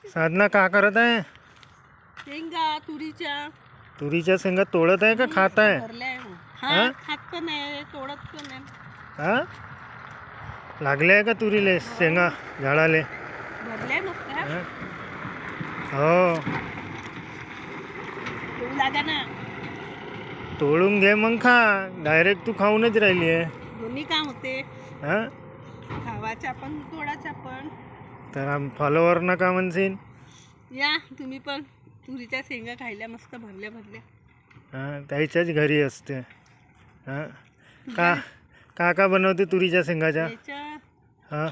साधना का करत आहे? शेंगा तुरीच्या तुरीच्या शेंगा तोडत आहे का खात आहे? भरल्या हा? खात पण आहे तोडत पण आहे. हा लागले आहे का तुरीले शेंगा झाडाले? भरल्या मस्त हा. हा? हो तोडू लागा ना. तोडून घे मग खा. डायरेक्ट तू खाऊनच राहिली आहे. दोन्ही काम होते, हा खावाच्या पण तोडाच्या पण. तर फॉलोवर ना का म्हणशील? या तुम्ही पण तुरीच्या शेंगा खायला मस्त भरल्या भरल्या. हा त्याच्याच घरी असते. हा का का बनवते तुरीच्या शेंगाच्या? याच्या हा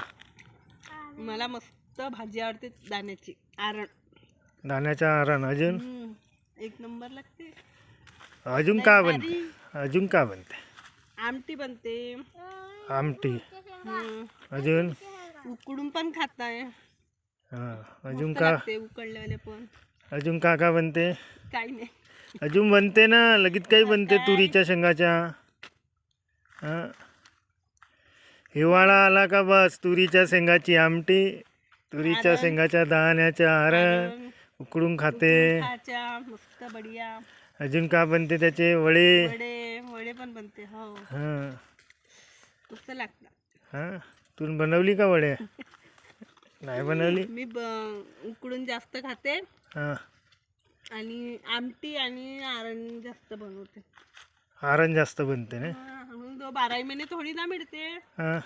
मला मस्त भाजी आवडते दाण्याची आरण. दाण्याच्या आरण अजून एक नंबर लागते. अजून का बनते? अजून का बनते? आमटी बनते. आमटी अजून उकडून पण खाताय. हा अजून मस्त का? लागते उकडलेले पण. अजून का बनते? काही नाही. अजून बनते ना लगेच काही बनते तुरीच्या शेंगाच्या. हा हिवाळा आला का बस तुरीच्या शेंगाची आमटी, तुरीच्या शेंगाच्या दाण्याच्या आरण उकडून खाते. खायच्या मस्त बढिया. अजून का बनते त्याचे वडे? वडे वडे पण बनते. हो हा मस्त लागतात. हा तू बनवली का वडे? नाही बनवली. मी उकडून जास्त खाते हा आणि आमटी आणि आरण जास्त बनवते. आरण जास्त बनते ना. म्हणून 12 महिने थोडी ना मिळते. हा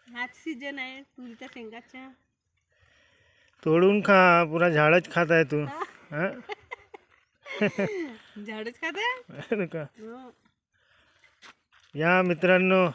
हाच सीजन आहे तुरीच्या शेंगाच्या. तोडून खा. पुरा झाडच खात आहे तू. हा झाडच खाते. का या मित्रांनो